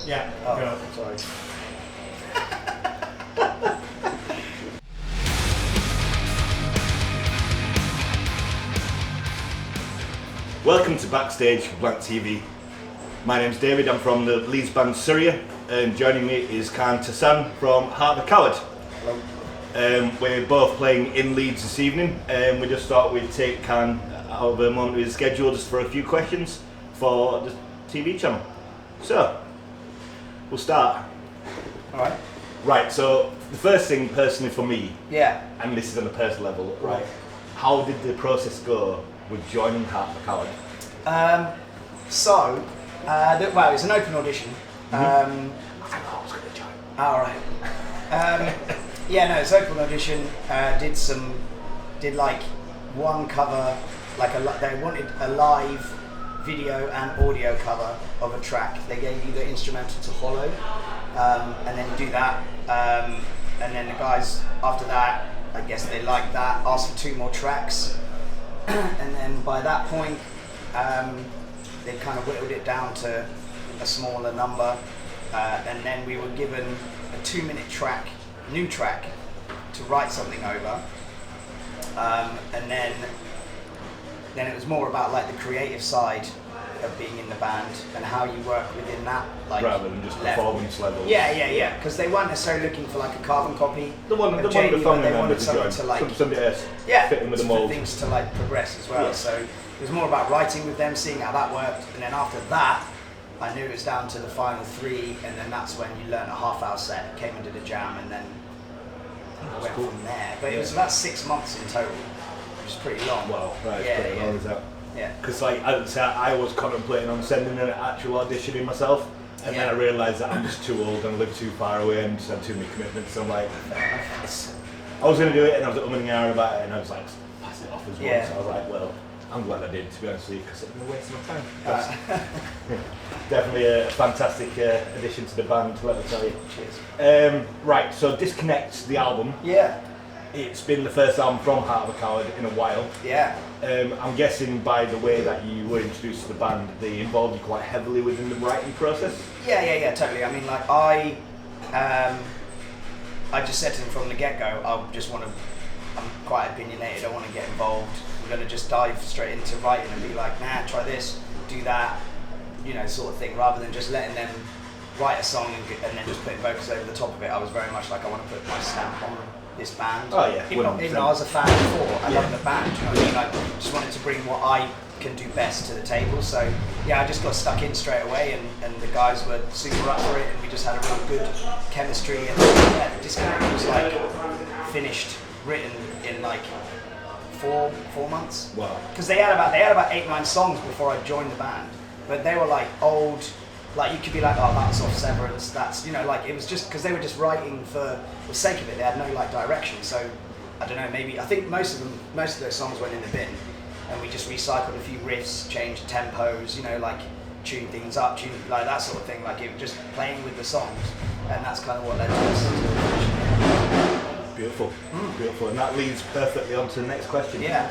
Yeah. Oh, Go. sorry. Welcome to Backstage for BlankTV. My name's David, I'm from the Leeds band Surya, and joining me is Kaan from Heart of a Coward. Hello. We're both playing in Leeds this evening, and we just thought we'd take Kaan out of a moment of his schedule just for a few questions for the TV channel. So, we'll start. Alright. Right, so the first thing personally for me, Yeah. and this is on a personal level, right, how did the process go with joining Heart of a Coward? Well, it's an open audition. I think I was going to join. Alright. Yeah, no, it's open audition. Did like one cover, they wanted a live video and audio cover of a track. They gave you the instrumental to follow, and then you do that. And then the guys, after that, I guess they liked that, asked for 2 more tracks. And then by that point, they kind of whittled it down to a smaller number. And then we were given a 2-minute track, new track, to write something over. And then it was more about like the creative side of being in the band and how you work within that, like, rather than just performance level. Yeah. Because they weren't necessarily looking for like a carbon copy. The one of the Jamie, family but they member wanted to something join. to like, Somebody else fit in with the for mold. things to like progress as well. Yeah. So it was more about writing with them, seeing how that worked, and then after that, I knew it was down to the final 3, and then that's when you learn a half-hour set, came and did a jam, and then I went from there. But it was about 6 months in total, which is pretty long. Wow, that is Yeah, pretty yeah. long, is that? Yeah. Because like I was contemplating on sending an actual audition in myself, and then I realised that I'm just too old and live too far away and just had too many commitments. So I'm like, I was going to do it, and I was umming and ahhing about it, and I was like, pass it off as well. Yeah. So I was like, well, I'm glad I did, to be honest with you, because it's been a waste of my time. That's definitely a fantastic addition to the band, let me tell you. Cheers. Right, so Disconnect, the album. Yeah. It's been the first album from Heart of a Coward in a while. Yeah. I'm guessing by the way that you were introduced to the band, they involved you quite heavily within the writing process? Yeah, totally. I mean, like, I just said to them from the get-go, I'm quite opinionated, I want to get involved. We're going to just dive straight into writing and be like, nah, try this, do that, sort of thing, rather than just letting them write a song and then just putting vocals over the top of it. I was very much like, I want to put my stamp on this band. Oh yeah, even though I was a fan before, I love the band, do you know what I mean? I just wanted to bring what I can do best to the table. So yeah, I just got stuck in straight away, and the guys were super up for it, and we just had a real good chemistry, and yeah, the Disconnect was like finished, written in like four months. Wow. Because they had about 8-9 songs before I joined the band, but they were like old. Like you could be like, oh, that's off Severance. That's like it was just because they were just writing for the sake of it. They had no like direction. So I don't know. Maybe I think most of those songs went in the bin, and we just recycled a few riffs, changed tempos. Like tune things up, like that sort of thing. Like it was just playing with the songs, and that's kind of what led to us. Beautiful, beautiful, and that leads perfectly on to the next question. Yeah.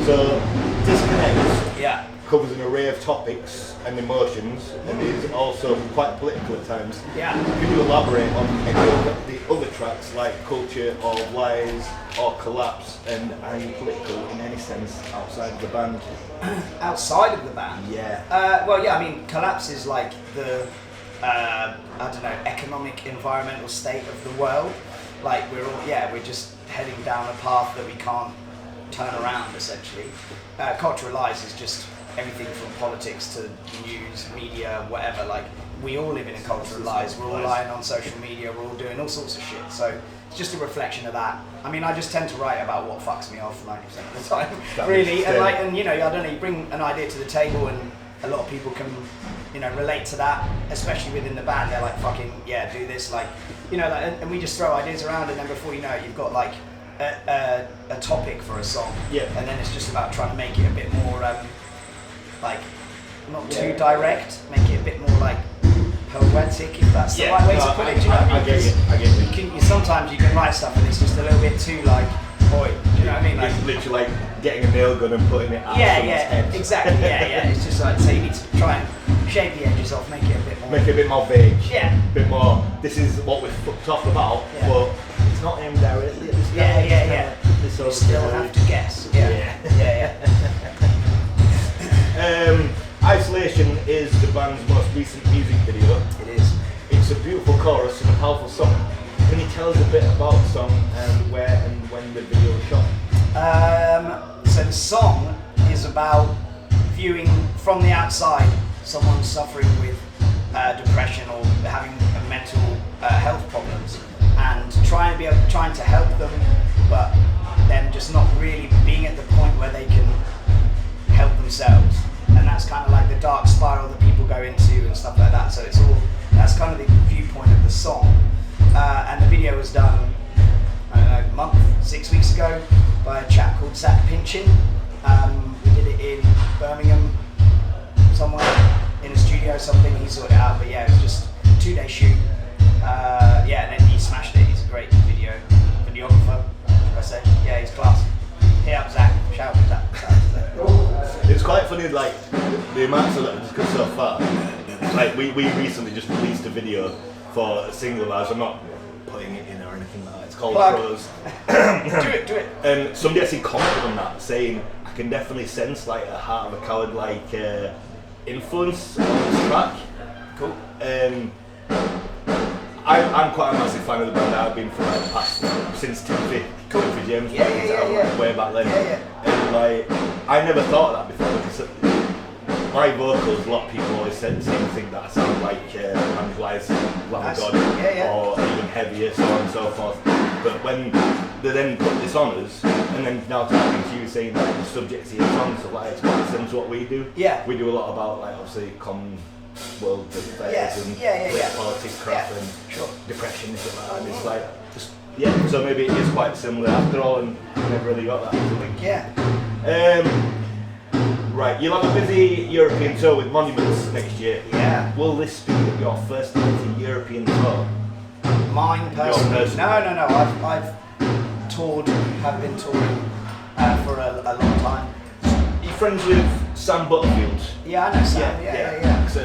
So, Disconnect covers an array of topics and emotions, and is also quite political at times. Yeah. Could you elaborate on any of the other tracks, like Culture or Lies or Collapse, and are you political in any sense outside of the band? Outside of the band? Yeah. Well, yeah, I mean, Collapse is like the, economic, environmental state of the world. Like we're just heading down a path that we can't turn around, essentially. Cultural Lies is just everything from politics to news, media, whatever. Like we all live in a culture of lies. We're all lying on social media. We're all doing all sorts of shit. So it's just a reflection of that. I mean, I just tend to write about what fucks me off 90% of the time, really. And I don't know. You bring an idea to the table, and a lot of people can, relate to that, especially within the band. They're like, fucking yeah, do this, and we just throw ideas around, and then before you know it, you've got like a topic for a song. Yeah. And then it's just about trying to make it a bit more not too direct, make it a bit more like poetic, if that's the right way to put it. Do you know what I mean? I get it. Sometimes you can write stuff and it's just a little bit too like, boy, do you know what I mean? Like, it's literally like getting a nail gun and putting it at someone's head. Exactly, yeah. It's just like, so you need to try and shave the edges off, make it a bit more. Make it a bit more vague. Yeah. A bit more. This is what we've fucked off about, Yeah. but it's not aimed directly at this guy. Yeah. This You still have to guess. Yeah. Isolation is the band's most recent music video. It is. It's a beautiful chorus and a powerful song. Can you tell us a bit about the song and where and when the video was shot? So the song is about viewing from the outside someone suffering with depression or having mental health problems, and trying to help them, but them just not really being at the point where they can help themselves. And that's kind of like the dark spiral that people go into and stuff like that. So that's kind of the viewpoint of the song. And the video was done, I don't know, a month, 6 weeks ago by a chap called Zach Pinchin. We did it in Birmingham, somewhere in a studio or something. He sorted it out, but yeah, it was just a 2-day shoot. And then he smashed it. He's a great videographer, should I say. Yeah, he's class. Hit up Zach, shout out to Zach. It's quite funny, like, the amounts of that has got so far. Like, we recently just released a video for a single of ours. I'm not putting it in or anything like that. It's called Pros. Do it. And somebody actually commented on that, saying, I can definitely sense, like, a Heart of a Coward, like, influence on this track. Cool. I'm quite a massive fan of the band. I've been for like the past, since Timothy James way back then. And like, I never thought of that before, because my vocals, a lot of people always seem to think that I sound like Randy Wise, Lamb of God, or even heavier, so on and so forth. But when they then put this on us, and then now talking to you saying that the subjects of your songs are like, it's quite similar to what we do. Yeah. We do a lot about, like, obviously common world affairs and politics crap and depression and shit like that. And it's like, just, so maybe it is quite similar after all, and never really got that. Right, you'll have a busy European tour with Monuments next year. Yeah. Will this be your first European tour? Mine personally? No. I've toured, have been touring for a long time. Are you friends with Sam Butterfield? Yeah, I know Sam. Yeah. So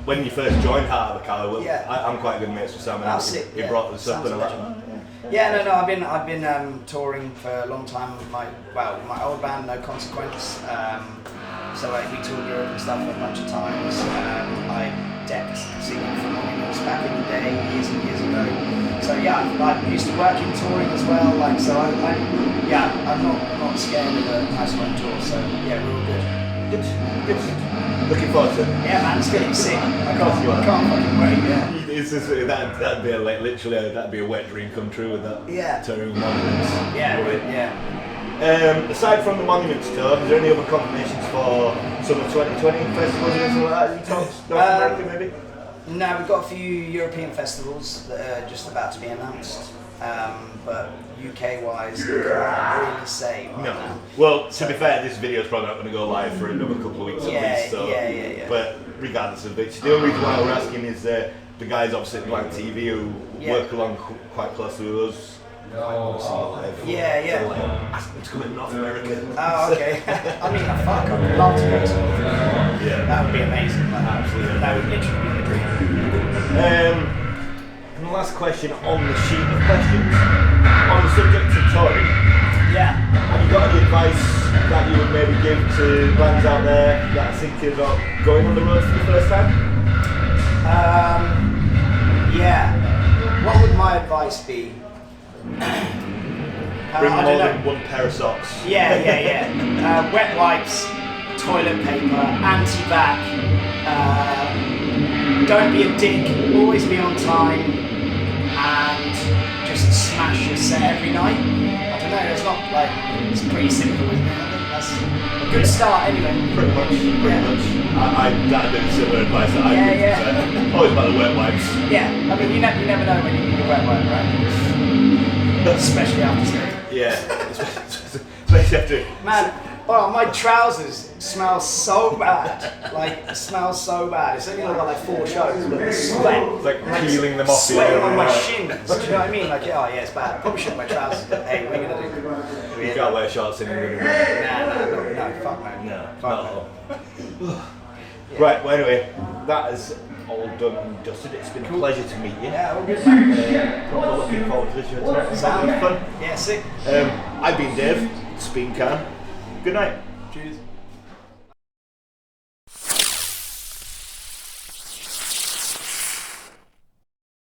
when you first joined Heart of a Coward, I'm quite good mates with Sam. And he brought us up and all that. Yeah, I've been touring for a long time with my old band, No Consequence. So we toured Europe and stuff a bunch of times. I decked singing for Monuments back in the day, years and years ago. So I used to work in touring as well. Like, so I'm not scared of a nice long tour. So yeah, we're all good. Good. Looking forward to it. Yeah, man, it's getting sick. I can't fucking wait. Yeah. It's just, that'd be like literally that'd be a wet dream come true with that. Yeah. Touring with Monuments. Yeah. Aside from the Monuments tour, is there any other confirmations for summer 2020 festivals or anything like that in talks? North America maybe? No, we've got a few European festivals that are just about to be announced, but UK-wise, I can't really say right now. Well, to be fair, this video is probably not going to go live for another couple of weeks at least. So, yeah. But regardless of which, the only reason why we're asking is the guys opposite BlankTV who work along quite closely with us. Yeah. So, like, ask them to come in North America. Oh, okay. I mean, fuck, I'd love to go to North America. Yeah. That would be amazing. Like, absolutely. That would literally be the dream. And the last question on the sheet of questions, on the subject of touring. Yeah. Have you got any advice that you would maybe give to bands out there that are thinking about going on the road for the first time? What would my advice be? Bring more than one pair of socks. Yeah. Wet wipes, toilet paper, anti-bac. Don't be a dick. Always be on time, and just smash your set every night. I don't know. It's not like it's pretty simple, isn't it? I think that's a good start anyway. Pretty much. That'd be similar advice that I give. Always about the wet wipes. Yeah. I mean, you never know when you need a wet wipe, right? Especially after smoking. Yeah, especially after. Man, my trousers smell so bad. Like, it smells so bad. It's only got like 4 shows, but the sweat. It's like peeling them off. Sweating on my shins. Do you know what I mean? Like, it's bad. Probably shouldn't wear trousers, but hey, what are you gonna do? You can't wear shorts in England. No, fuck no. No, Fuck no. Yeah. Right, well anyway, that is all done and dusted. It's been a pleasure to meet you. Yeah, all good, man. Proper looking forward to the show tonight. It's Sound been fun. Yeah, sick. I've been Dave, it's been Kaan. Good night. Cheers.